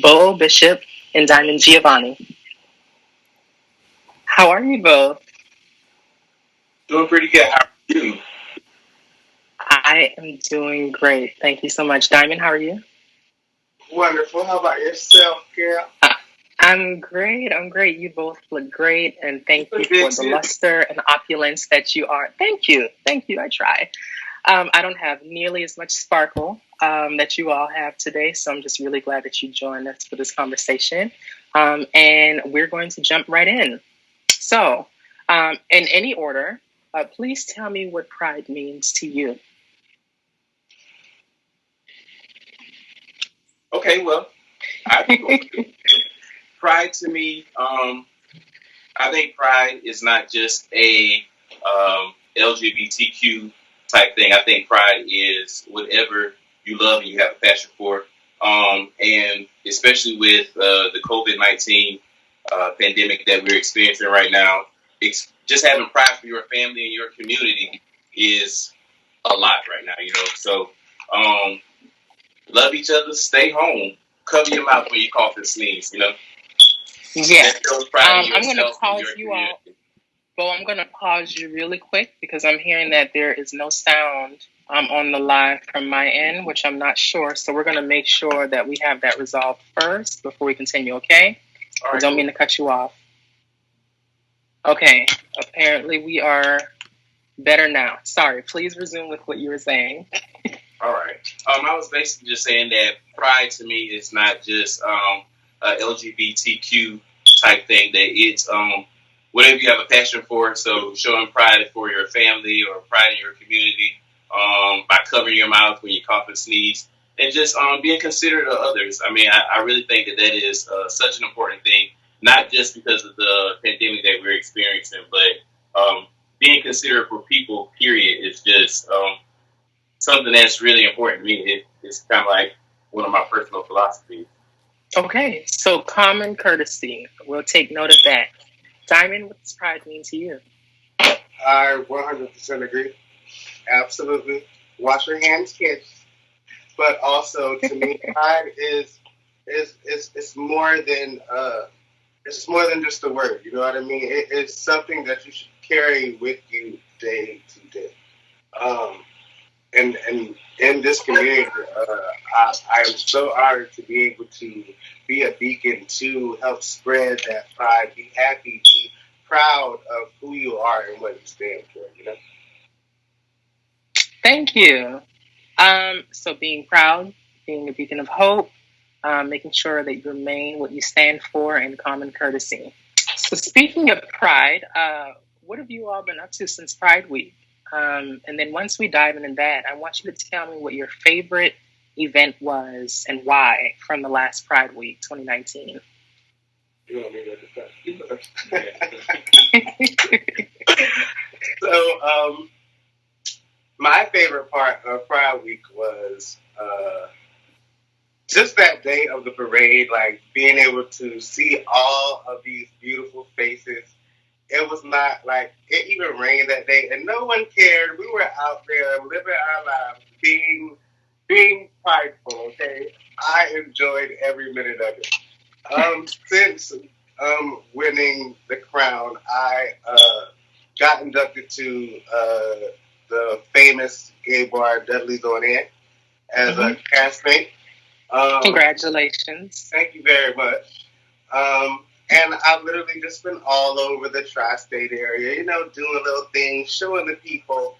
Beau O'Bishop and Diamond Giavonni. How are you both? Doing pretty good. How are you? I am doing great. Thank you so much. Diamond, how are you? Wonderful. How about yourself, girl? Uh, I'm great. I'm great. You both look great, and thank you Doing good for the too. luster and opulence that you are. Thank you. Thank you. I try. I don't have nearly as much sparkle that you all have today, so I'm just really glad that you joined us for this conversation. And we're going to jump right in. So, in any order, please tell me what pride means to you. Okay, well, I can go. Pride to me, I think pride is not just a LGBTQ type thing. I think pride is whatever you love and you have a passion for. And especially with the COVID-19 pandemic that we're experiencing right now, just having pride for your family and your community is a lot right now, So um, love each other, stay home, cover your mouth when you cough and sneeze. Yes. That shows pride in I'm going to yourself and pause your you all. community. Well, I'm going to pause you really quick because I'm hearing that there is no sound on the live from my end, which I'm not sure. So we're going to make sure that we have that resolved first before we continue, okay? All I right, don't mean to cut you off. Okay. Apparently we are better now. Sorry. Please resume with what you were saying. all right. I was basically just saying that pride to me is not just a LGBTQ type thing. That it's whatever you have a passion for. So showing pride for your family or pride in your community by covering your mouth when you cough and sneeze, and just being considerate of others. I mean, I really think that that is such an important thing, not just because of the pandemic that we're experiencing, but being considerate for people. Period is just something that's really important to me. It's kind of like one of my personal philosophies. Okay. So common courtesy. We'll take note of that. Diamond, what does pride mean to you? I 100% agree. Absolutely. Wash your hands, kids. But also, to me, pride is it's more than it's more than just a word. You know what I mean? It's something that you should carry with you day to day. Um, and in this community, I am so honored to be able to be a beacon to help spread that pride. Be happy, be proud of who you are and what you stand for. You know. Thank you. So being proud, being a beacon of hope, making sure that you remain what you stand for, and common courtesy. So speaking of pride, what have you all been up to since Pride Week? And then once we dive into that, I want you to tell me what your favorite event was and why from the last Pride Week 2019. You want me to So, my favorite part of Pride Week was just that day of the parade, like being able to see all of these beautiful faces. It was not like it even rained that day, and no one cared. We were out there living our lives, being prideful. Okay, I enjoyed every minute of it. Since winning the crown, I got inducted to the famous gay bar Dudley's on Air as a castmate. Congratulations. Thank you very much. And I've literally just been all over the tri-state area, doing little things, showing the people,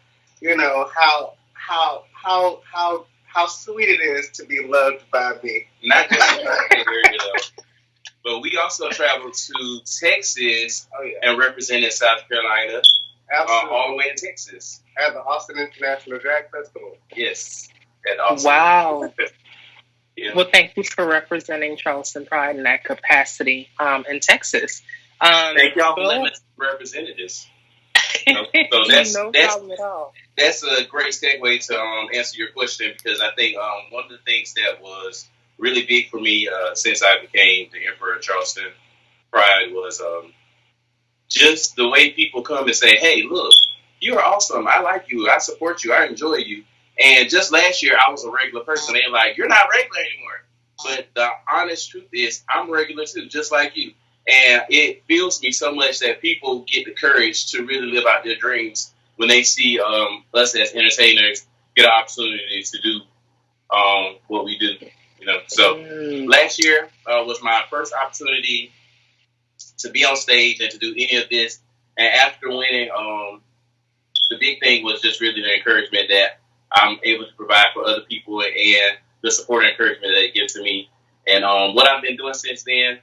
how sweet it is to be loved by me. Not just in the area though, but we also traveled to Texas and represented South Carolina, all the way in Texas at the Austin International Drag Festival. Yes, at Austin. Wow. Yeah. Well, thank you for representing Charleston Pride in that capacity in Texas. Thank y'all for letting us represent this. So that's no problem at all. That's a great segue to answer your question, because I think one of the things that was really big for me since I became the Emperor of Charleston Pride was just the way people come and say, "Hey, look, you're awesome. I like you. I support you. I enjoy you." And just last year, I was a regular person. They're like, "You're not regular anymore." But the honest truth is, I'm regular too, just like you. And it fills me so much that people get the courage to really live out their dreams when they see us as entertainers get an opportunity to do what we do. So last year was my first opportunity to be on stage and to do any of this. And after winning, the big thing was just really the encouragement that I'm able to provide for other people and the support and encouragement that it gives to me. And what I've been doing since then,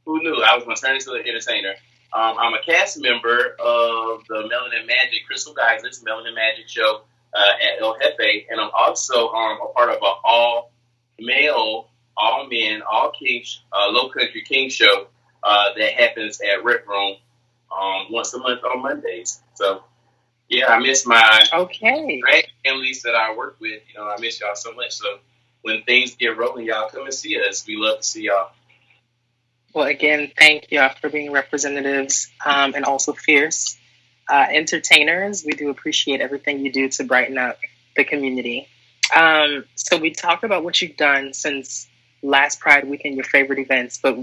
who knew I was going to turn into an entertainer? I'm a cast member of the Melanin Magic, Crystal Geisler's Melanin Magic show at El Jefe. And I'm also a part of an all-male, all-men, all-king, low country king show that happens at Rec Room once a month on Mondays. So, yeah, I miss my drag families that I work with. I miss y'all so much. So when things get rolling, y'all come and see us. We love to see y'all. Well, again, thank y'all for being representatives and also fierce entertainers. We do appreciate everything you do to brighten up the community. So we talked about what you've done since last Pride Weekend, your favorite events, but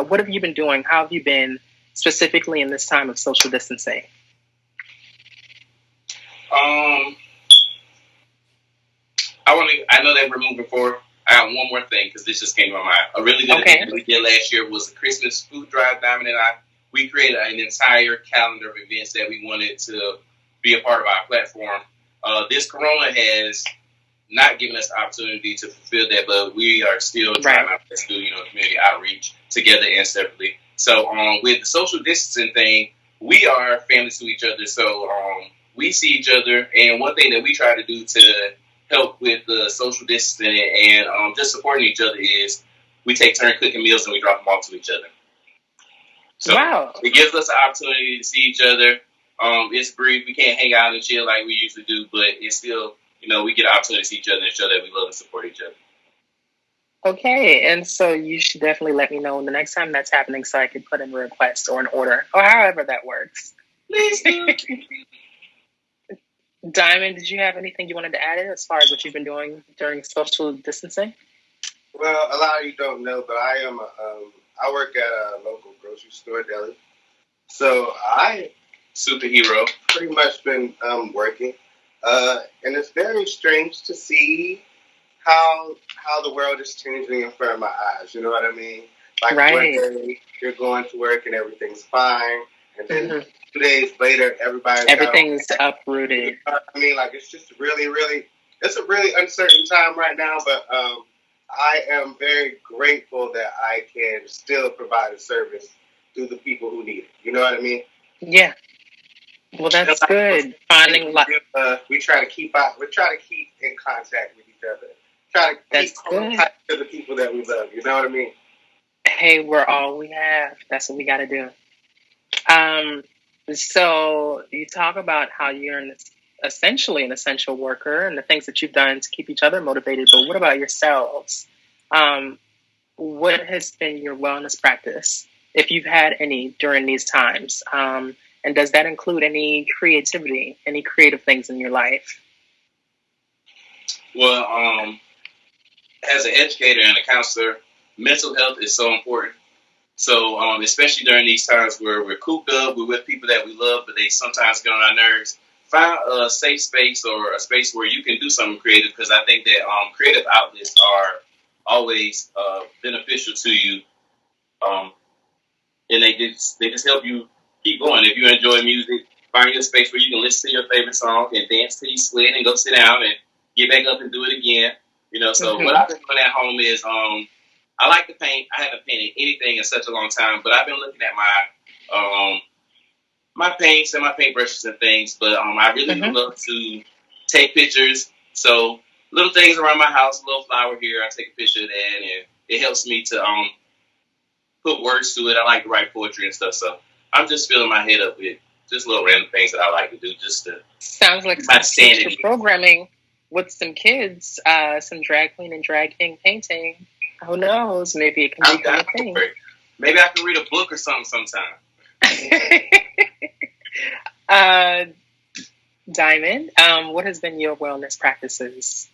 what have you been doing? How have you been specifically in this time of social distancing? I know that we're moving forward. I got one more thing because this just came to my mind. A really good thing that we did last year was the Christmas food drive. Diamond and I, we created an entire calendar of events that we wanted to be a part of our platform. This Corona has not given us the opportunity to fulfill that, but we are still trying our best to do, community outreach together and separately. So with the social distancing thing, we are families to each other. So we see each other, and one thing that we try to do to help with the social distancing and just supporting each other is we take turn cooking meals and we drop them off to each other. So it gives us an opportunity to see each other. It's brief. We can't hang out and chill like we usually do, but it's still, we get an opportunity to see each other and show that we love and support each other. Okay, and so you should definitely let me know the next time that's happening so I can put in a request or an order or however that works. Please do. Diamond, did you have anything you wanted to add in as far as what you've been doing during social distancing? Well, a lot of you don't know, but I work at a local grocery store deli. So I superhero pretty much been working, and it's very strange to see how the world is changing in front of my eyes. You know what I mean? Like one day you're going to work and everything's fine, and then 2 days later everything's uprooted. You know what I mean? Like it's just it's a really uncertain time right now, but I am very grateful that I can still provide a service to the people who need it. You know what I mean? Yeah. Well, that's good. Finding we try to keep in contact with each other. Try to keep contact to the people that we love. You know what I mean? Hey, we're all we have. That's what we got to do. So you talk about how you're essentially an essential worker and the things that you've done to keep each other motivated. But what about yourselves? What has been your wellness practice, if you've had any during these times? And does that include any creativity, any creative things in your life? Well, as an educator and a counselor, mental health is so important. So, especially during these times where we're cooped up, we're with people that we love, but they sometimes get on our nerves. Find a safe space or a space where you can do something creative, because I think that creative outlets are always beneficial to you, and they just help you keep going. If you enjoy music, find your space where you can listen to your favorite song and dance till you sweat and go sit down and get back up and do it again. So what I've been doing at home is I like to paint. I haven't painted anything in such a long time, but I've been looking at my paints and my paintbrushes and things. But I really love to take pictures. So little things around my house, a little flower here, I take a picture of that, and it helps me to put words to it. I like to write poetry and stuff, so I'm just filling my head up with just little random things that I like to do, just to sounds like my sanity. Programming with some kids, some drag queen and drag king painting. Who knows? Maybe it can become a thing. Maybe I can read a book or something sometime. Diamond, what has been your wellness practices?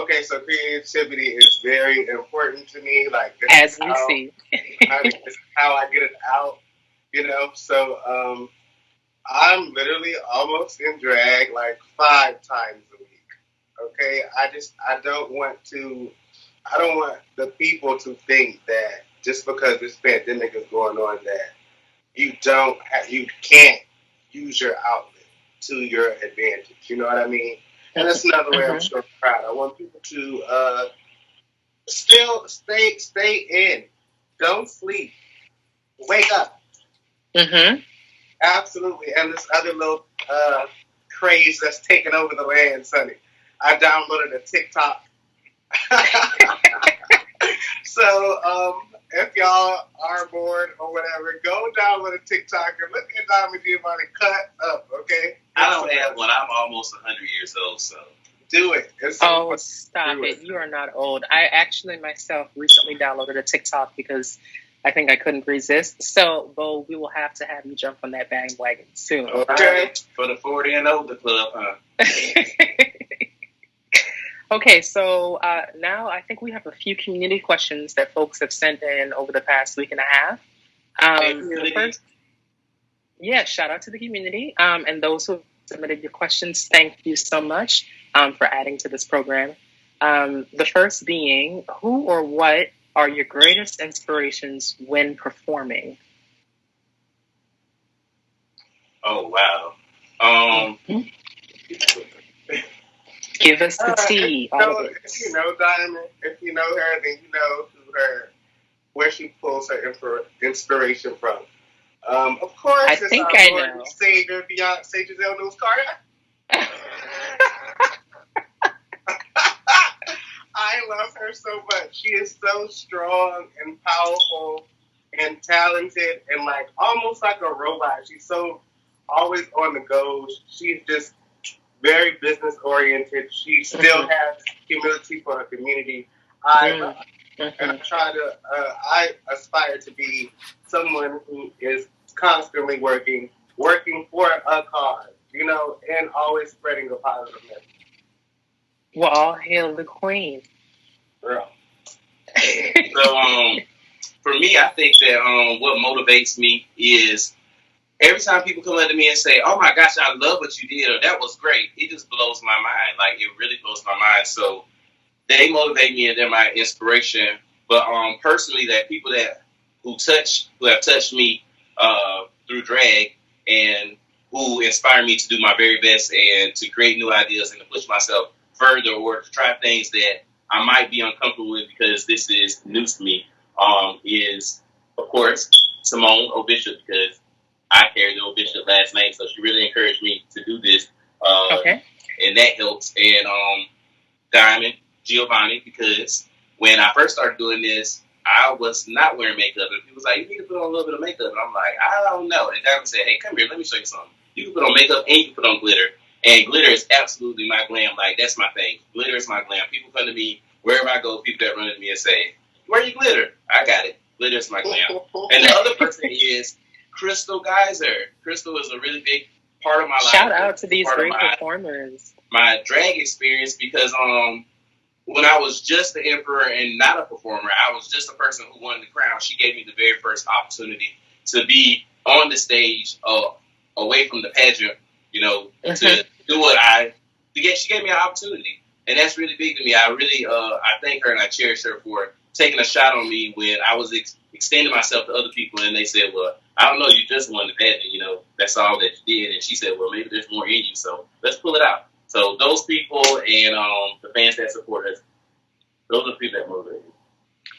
Okay, so creativity is very important to me. Like, As we see. this is how I get it out, So I'm literally almost in drag like 5 times a week. Okay, I don't want the people to think that just because this pandemic is going on that you can't use your outlet to your advantage. You know what I mean? And that's another way I'm sure proud. I want people to still stay in. Don't sleep. Wake up. Mm-hmm. Absolutely. And this other little craze that's taking over the land, Sonny. I downloaded a TikTok. So if y'all are bored or whatever, go download a TikTok and look at Diamond Giavonni cut up, okay? I don't have one. I'm almost 100 years old, so. Do it. Stop it. You are not old. I actually myself recently downloaded a TikTok because I think I couldn't resist. So, Beau, we will have to have you jump on that bandwagon soon. Okay. For the 40 and older club, huh? Okay, so now I think we have a few community questions that folks have sent in over the past week and a half. Shout out to the community. And those who submitted your questions, thank you so much for adding to this program. The first being, who or what are your greatest inspirations when performing? Oh, wow. Give us the tea. If you know Diamond, if you know her, then you know where she pulls her inspiration from. Of course, I think I know. Savior, Beyonce, Giselle Knowles Carter. I love her so much. She is so strong and powerful and talented and like almost like a robot. She's so always on the go. She's just very business oriented. She still has humility for her community. And I aspire to be someone who is constantly working for a cause, and always spreading a positive message. Well, all hail the queen. Girl. So, for me, I think that what motivates me is every time people come up to me and say, "Oh my gosh, I love what you did," or "That was great," it just blows my mind. Like, it really blows my mind. So they motivate me and they're my inspiration. But personally, that people who have touched me through drag and who inspire me to do my very best and to create new ideas and to push myself further or to try things that I might be uncomfortable with because this is new to me, is, of course, Simone O'Bishop, because I carry the O'Bishop last name, so she really encouraged me to do this. And that helps. And Diamond Giavonni, because when I first started doing this, I was not wearing makeup. And people was like, "You need to put on a little bit of makeup." And I'm like, "I don't know." And Diamond said, "Hey, come here, let me show you something. You can put on makeup and you can put on glitter. And glitter is absolutely my glam. Like, that's my thing. Glitter is my glam. People come to me, wherever I go, people that run into me and say, "Where you glitter?" I got it. Glitter is my glam. And the other person is Crystal Geyser. Crystal is a really big part of my life. Shout out to these great performers. My drag experience, because when I was just the emperor and not a performer, I was just a person who wanted the crown. She gave me the very first opportunity to be on the stage, away from the pageant, to do what she gave me an opportunity. And that's really big to me. I really, I thank her and I cherish her for taking a shot on me when I was extending myself to other people. And they said, "Well, I don't know, you just won the pageant, that's all that you did." And she said, "Well, maybe there's more in you, so let's pull it out." So those people and the fans that support us, those are the people that motivate me.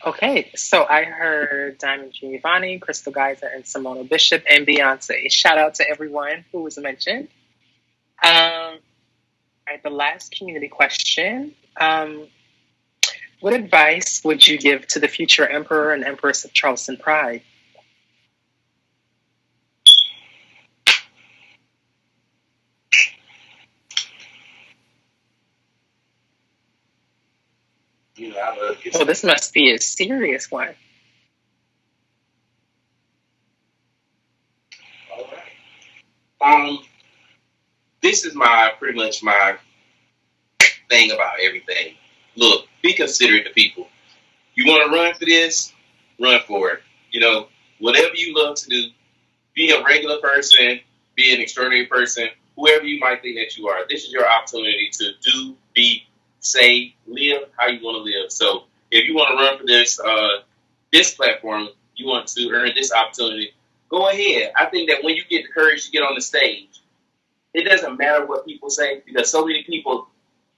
Okay, so I heard Diamond Giavonni, Crystal Geyser, and Simone O'Bishop, and Beyonce. Shout out to everyone who was mentioned. All right, the last community question. What advice would you give to the future Emperor and Empress of Charleston Pride? I love you. Well, this must be a serious one. All right. This is pretty much my thing about everything. look, be considerate to people. You want to run for this? Run for it. You know, whatever you love to do, be a regular person, be an extraordinary person, whoever you might think that you are. This is your opportunity to do, be, say, live how you want to live. So if you want to run for this platform, you want to earn this opportunity, go ahead. I think that when you get the courage to get on the stage, it doesn't matter what people say, because so many people,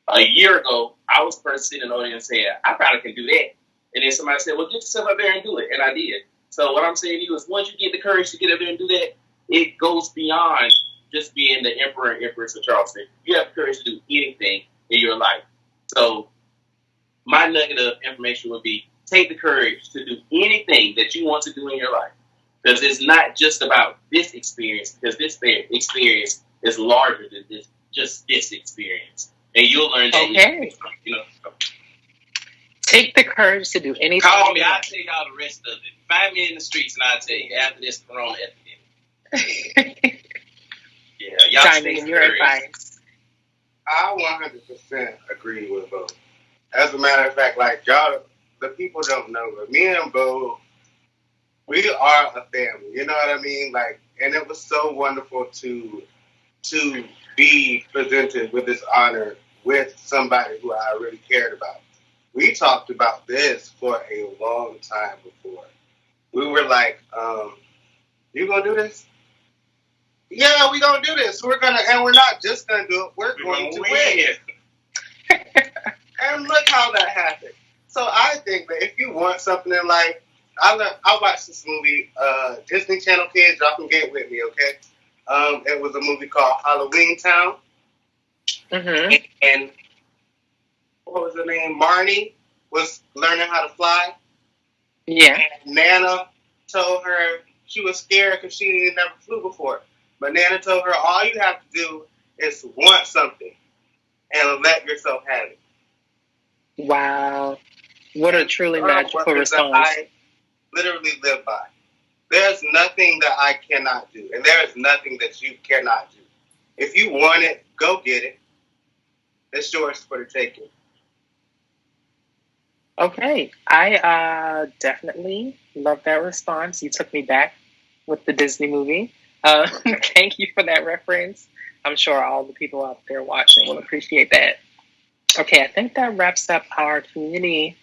a year ago, I was the person sitting in the audience saying, I probably can do that. And then somebody said, well, get yourself up there and do it. And I did. So what I'm saying to you is, once you get the courage to get up there and do that, it goes beyond just being the emperor and empress of Charleston. You have the courage to do anything in your life. So my nugget of information would be, take the courage to do anything that you want to do in your life. Because it's not just about this experience, because this experience is larger than just this experience. And you'll learn that. Okay. You know. Take the courage to do anything. Call me. I'll tell y'all the rest of it. Find me in the streets and I'll tell you after this corona epidemic. Yeah, y'all Diamond, your advice. I 100% agree with Beau. As a matter of fact, like y'all, the people don't know, but me and Beau, we are a family. You know what I mean? Like, and it was so wonderful to be presented with this honor with somebody who I really cared about. We talked about this for a long time before. We were like, you gonna do this? Yeah, we gonna do this. And we're not just gonna do it, we're going to win. And look how that happened. So I think that if you want something in life, I watched this movie, Disney Channel kids, y'all can get with me, okay? It was a movie called Halloween Town. Mm-hmm. And what was her name? Marnie was learning how to fly. Yeah. And Nana told her she was scared because she never flew before. But Nana told her, all you have to do is want something and let yourself have it. Wow. What a truly magical response. I literally live by. There's nothing that I cannot do. And there is nothing that you cannot do. If you want it, go get it. It's yours for the taking. Okay. I definitely love that response. You took me back with the Disney movie. Thank you for that reference. I'm sure all the people out there watching will appreciate that. Okay, I think that wraps up our community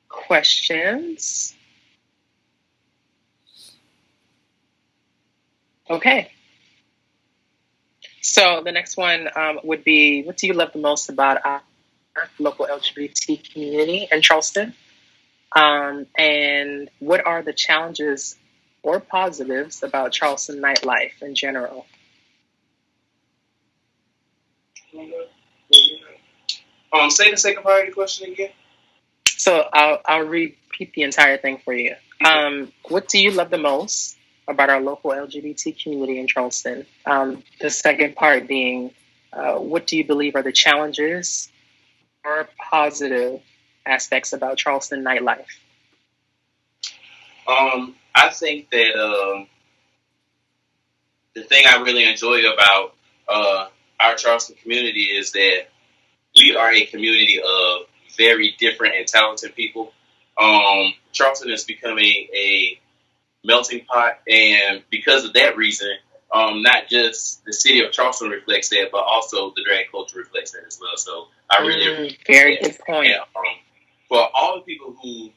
questions. Okay. So the next one would be, what do you love the most about our local LGBT community in Charleston? And what are the challenges or positives about Charleston nightlife in general? Say the second part of the question again. So I'll repeat the entire thing for you. What do you love the most about our local LGBT community in Charleston? The second part being, what do you believe are the challenges or positive aspects about Charleston nightlife? I think that the thing I really enjoy about our Charleston community is that we are a community of very different and talented people. Charleston is becoming a melting pot, and because of that reason, not just the city of Charleston reflects that, but also the drag culture reflects that as well. So I really very good point. And, for all the people who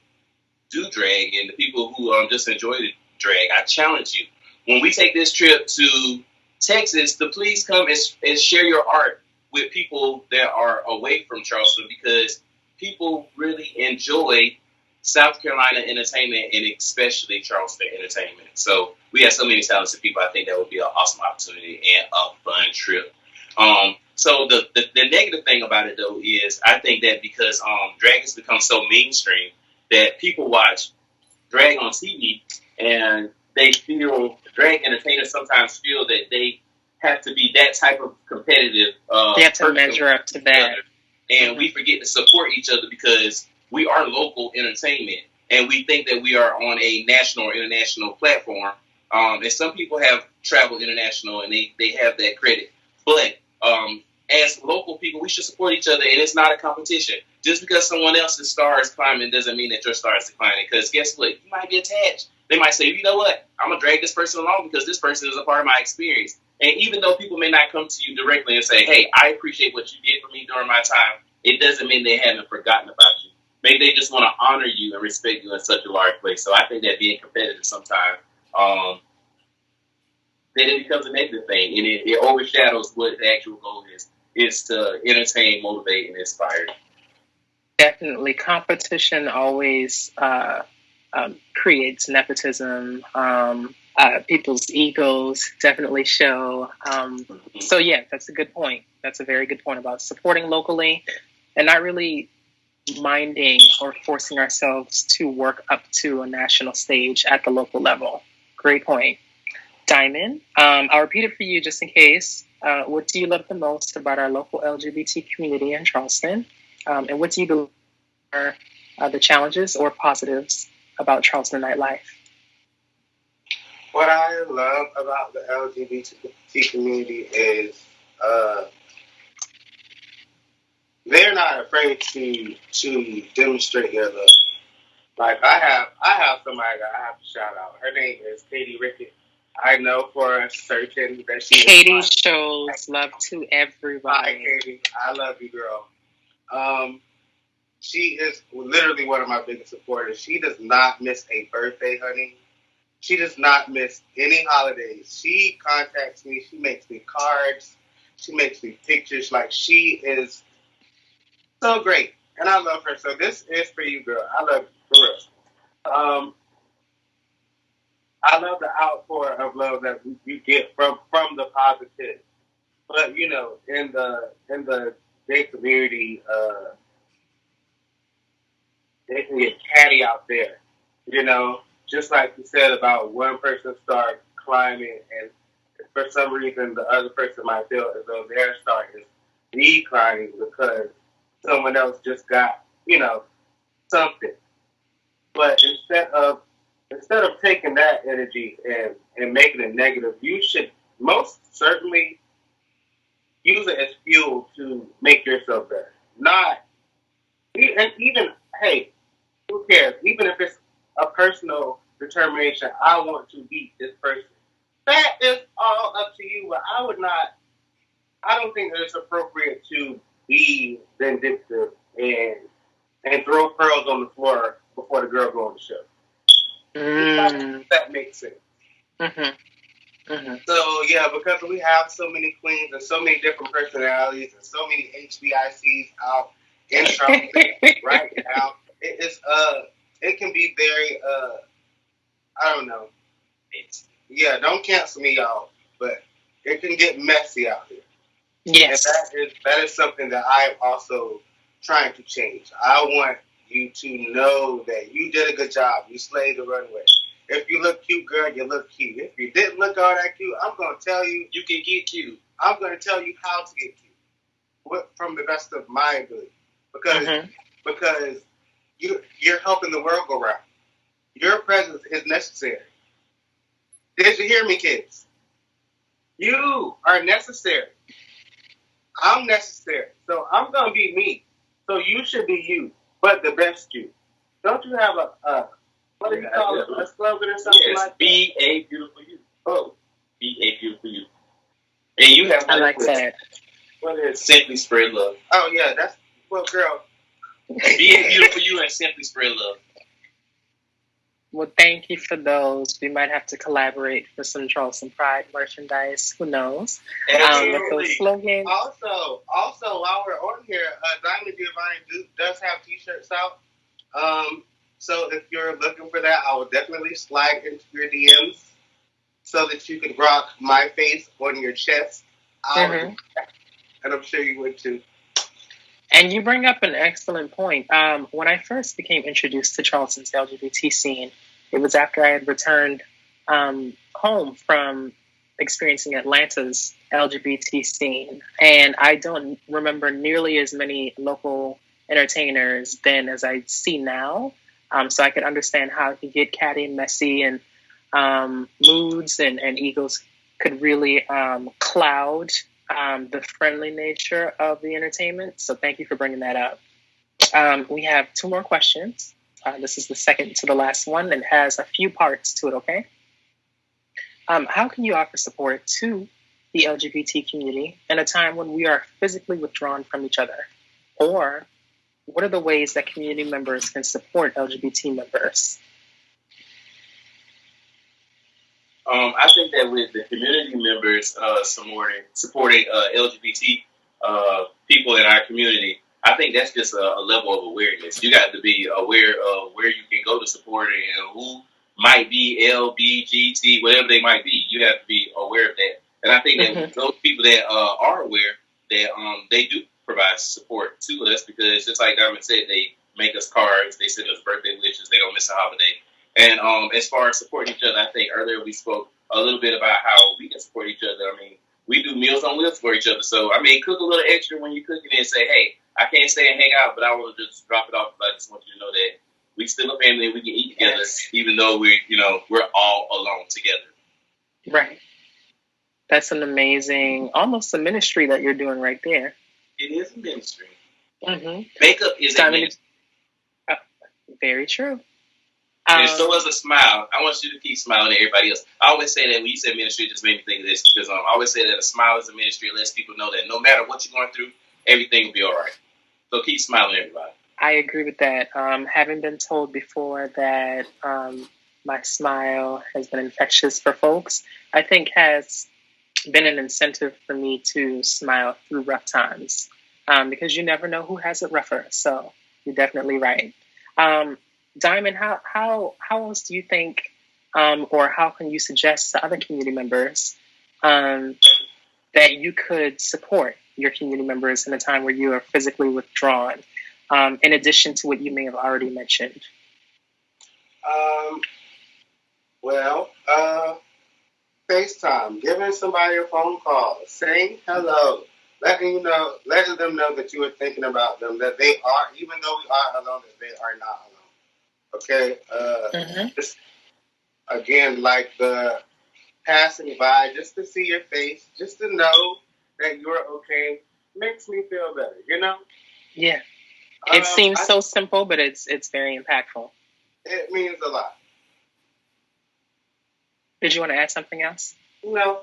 do drag and the people who just enjoy the drag, I challenge you. When we take this trip to Texas, to please come and share your art with people that are away from Charleston, because people really enjoy South Carolina entertainment and especially Charleston entertainment. So we have so many talented people. I think that would be an awesome opportunity and a fun trip. So the negative thing about it though is I think that because drag has become so mainstream that people watch drag on TV and they feel, drag entertainers sometimes feel that they have to be that type of competitive. They have to measure up to that. And we forget to support each other because we are local entertainment, and we think that we are on a national or international platform. And some people have traveled international, and they have that credit. But as local people, we should support each other, and it's not a competition. Just because someone else's star is climbing doesn't mean that your star is declining. Because guess what? You might be attached. They might say, you know what? I'm going to drag this person along because this person is a part of my experience. And even though people may not come to you directly and say, hey, I appreciate what you did for me during my time, it doesn't mean they haven't forgotten about you. Maybe they just want to honor you and respect you in such a large place. So I think that being competitive sometimes, then it becomes a negative thing. And it overshadows what the actual goal is to entertain, motivate, and inspire. Definitely. Competition always creates nepotism. People's egos definitely show. So, yeah, that's a good point. That's a very good point about supporting locally and not really minding or forcing ourselves to work up to a national stage at the local level. Great point. Diamond, I'll repeat it for you just in case. What do you love the most about our local LGBT community in Charleston? And what do you believe are the challenges or positives about Charleston nightlife? What I love about the LGBT community is they're not afraid to demonstrate their love. Like I have somebody that I have to shout out. Her name is Katie Rickett. I know for certain that Katie shows love to everybody. Hi, Katie. I love you, girl. She is literally one of my biggest supporters. She does not miss a birthday, honey. She does not miss any holidays. She contacts me. She makes me cards. She makes me pictures. Like, she is so great. And I love her. So this is for you, girl. I love you, for real. I love the outpour of love that you get from the positive. But, you know, in the gay community, they can get catty out there, you know? Just like you said about one person start climbing and for some reason the other person might feel as though their star is declining because someone else just got, you know, something. But instead of taking that energy and making it negative, you should most certainly use it as fuel to make yourself better. Not, and even, hey, who cares? Even if it's a personal determination, I want to beat this person. That is all up to you, but I don't think that it's appropriate to be vindictive and throw pearls on the floor before the girl go on the show. That makes sense. Mm-hmm. Mm-hmm. So, yeah, because we have so many queens and so many different personalities and so many HBICs out in Charleston right now, it can be very, I don't know. Yeah, don't cancel me, y'all, but it can get messy out here. Yes. And that is something that I'm also trying to change. I want you to know that you did a good job. You slayed the runway. If you look cute, girl, you look cute. If you didn't look all that cute, I'm going to tell you, you can get cute. I'm going to tell you how to get cute from the best of my ability. Because you're helping the world go round. Your presence is necessary. Did you hear me, kids? You are necessary. I'm necessary. So I'm going to be me. So you should be you, but the best you. Don't you have a what do you call it? A slogan or something like that? Be a beautiful you. Oh. Be a beautiful you. And you have I like that. What is Simply Spread Love? Oh, yeah. That's, well, girl. Be a beautiful you and Simply Spread Love. Well, thank you for those. We might have to collaborate for some Charleston Pride merchandise. Who knows? With those slogans. Also, while we're on here, Diamond Giavonni does have T-shirts out. So if you're looking for that, I will definitely slide into your DMs so that you can rock my face on your chest. And I'm sure you would too. And you bring up an excellent point. When I first became introduced to Charleston's LGBT scene, it was after I had returned home from experiencing Atlanta's LGBT scene. And I don't remember nearly as many local entertainers then as I see now. So I could understand how it could get catty and messy and moods and egos could really cloud the friendly nature of the entertainment. So thank you for bringing that up. We have 2 more questions. This is the second to the last one and has a few parts to it, okay? How can you offer support to the LGBT community in a time when we are physically withdrawn from each other? Or what are the ways that community members can support LGBT members? I think that with the community members supporting LGBT people in our community, I think that's just a level of awareness. You got to be aware of where you can go to support it and who might be LBGT, whatever they might be. You have to be aware of that. And I think that those people that are aware, that they do provide support to us, because just like Diamond said, they make us cards, they send us birthday wishes, they don't miss a holiday. And as far as supporting each other, I think earlier we spoke a little bit about how we can support each other. I mean, we do Meals on Wheels for each other. So, I mean, cook a little extra when you're cooking and say, hey, I can't stay and hang out, but I want to just drop it off. But I just want you to know that we still a family and we can eat together, even though we're all alone together. Right. That's an amazing, almost a ministry that you're doing right there. It is a ministry. Mm-hmm. Makeup is a ministry. Very true. And so is a smile. I want you to keep smiling at everybody else. I always say that when you said ministry, it just made me think of this, because I always say that a smile is a ministry. It lets people know that no matter what you're going through, everything will be all right. So keep smiling, everybody. I agree with that. Having been told before that my smile has been infectious for folks, I think has been an incentive for me to smile through rough times, because you never know who has it rougher. So you're definitely right. Diamond, how else do you think, or how can you suggest to other community members that you could support your community members in a time where you are physically withdrawn, in addition to what you may have already mentioned? FaceTime, giving somebody a phone call, saying hello, letting them know that you are thinking about them, that they are, even though we are alone, that they are not alone. Okay, just again, like the passing by, just to see your face, just to know that you're okay, makes me feel better. Yeah, it seems so simple, but it's very impactful. It means a lot. Did you want to add something else? No.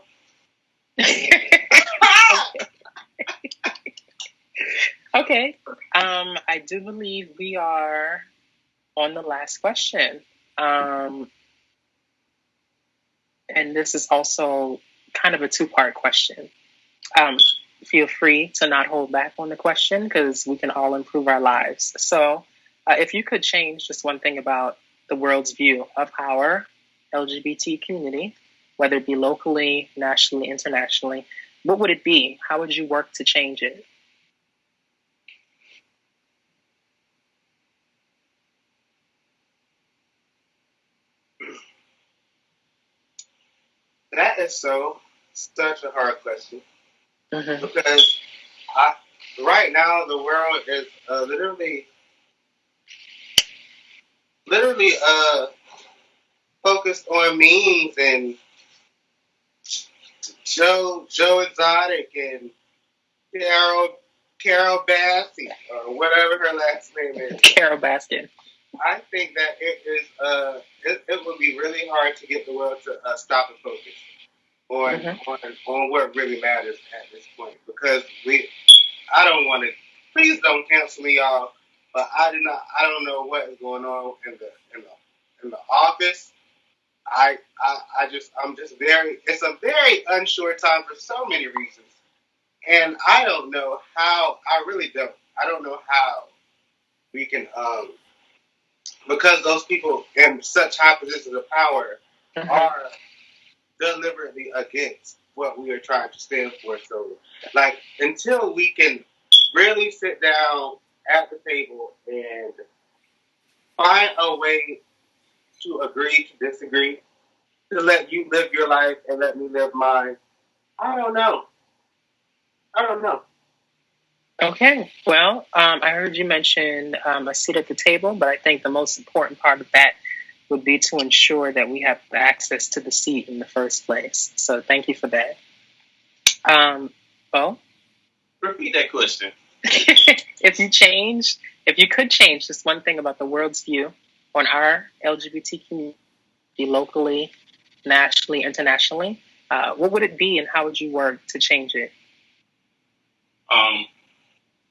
Okay. I do believe we are on the last question. And this is also kind of a 2-part question. Feel free to not hold back on the question, because we can all improve our lives. So if you could change just one thing about the world's view of our LGBT community, whether it be locally, nationally, internationally, what would it be? How would you work to change it? That is such a hard question, Mm-hmm. because right now the world is literally focused on memes and Joe Exotic and Carol Bassie, or whatever her last name is. Carol Baskin. I think that it would be really hard to get the world to stop and focus on what really matters at this point, because I don't want to. Please don't cancel me, y'all. But I don't know what is going on in the office. It's a very unsure time for so many reasons, and I don't know how. I really don't. I don't know how we can because those people in such high positions of power are deliberately against what we are trying to stand for. So, like, until we can really sit down at the table and find a way to agree to disagree, to let you live your life and let me live mine, I don't know. Okay. Well, I heard you mention a seat at the table, but I think the most important part of that would be to ensure that we have access to the seat in the first place. So thank you for that. Beau? Repeat that question. If you could change just one thing about the world's view on our LGBT community locally, nationally, internationally, what would it be and how would you work to change it?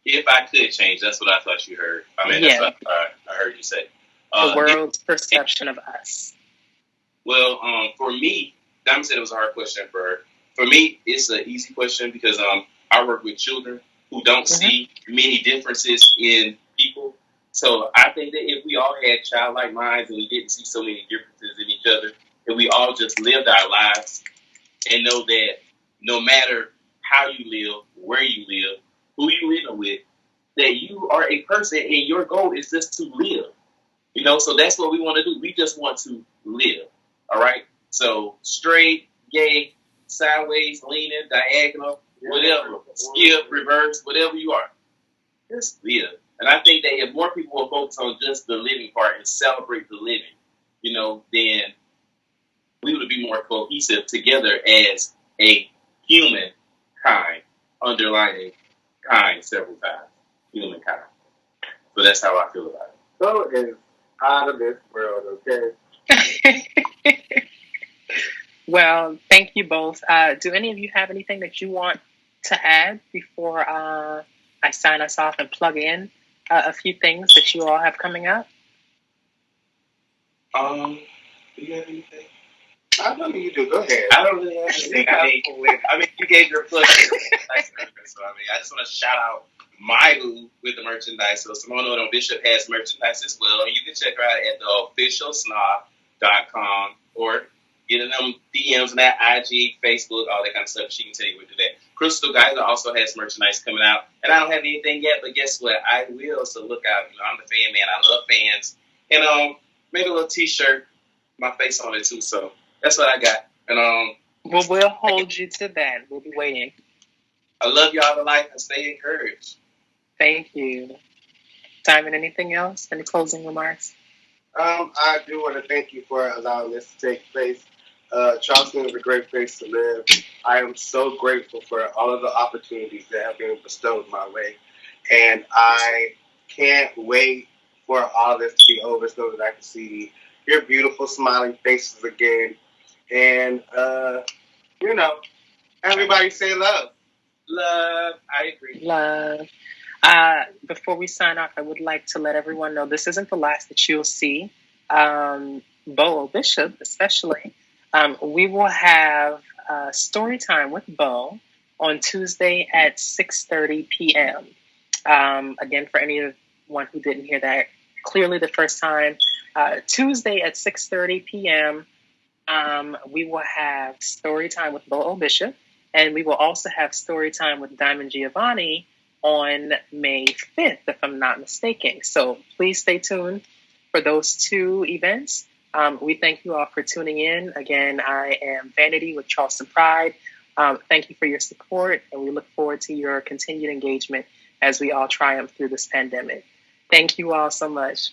If I could change, that's what I thought you heard. I mean, that's what I heard you say. The world's perception of us. Well, for me, Diamond said it was a hard question for her. For me, it's an easy question because I work with children who don't see many differences in people. So I think that if we all had childlike minds and we didn't see so many differences in each other, if we all just lived our lives and know that no matter how you live, where you live, who you living with, that you are a person and your goal is just to live. You know, so that's what we want to do. We just want to live. All right? So straight, gay, sideways, leaning, diagonal, whatever, skip, reverse, whatever you are. Just live. And I think that if more people will focus on just the living part and celebrate the living, you know, then we would be more cohesive together as a human kind, underlining kind several times, humankind. So that's how I feel about it. So is out of this world, okay? Well, thank you both. Do any of you have anything that you want to add before I sign us off and plug in a few things that you all have coming up? Do you have anything? I know you do. Go ahead. I don't really have anything. I mean, you gave your plug. So I just want to shout out my boo with the merchandise. So Simone Beau O'Bishop has merchandise as well. You can check her out at theofficialsnob.com or get in them DMs and that IG, Facebook, all that kind of stuff. She can tell you what to do that. Crystal Geyser also has merchandise coming out. And I don't have anything yet, but guess what? I will. So look out. You know, I'm the fan man. I love fans. And made a little t-shirt, my face on it too. So that's what I got. And well, we'll hold you to that. We'll be waiting. I love y'all to life and stay encouraged. Thank you. Simon, anything else? Any closing remarks? I do want to thank you for allowing this to take place. Charleston is a great place to live. I am so grateful for all of the opportunities that have been bestowed my way. And I can't wait for all this to be over so that I can see your beautiful smiling faces again. And, you know, everybody say love. Love. I agree. Love. Before we sign off, I would like to let everyone know this isn't the last that you'll see. Beau O'Bishop, especially. We will have story time with Beau on Tuesday at 6:30 p.m. Again, for anyone who didn't hear that clearly the first time, Tuesday at 6:30 p.m. We will have story time with Beau O'Bishop, and we will also have story time with Diamond Giavonni on May 5th, if I'm not mistaken. So please stay tuned for those two events. We thank you all for tuning in. Again, I am Vanity with Charleston Pride. Thank you for your support, and we look forward to your continued engagement as we all triumph through this pandemic. Thank you all so much.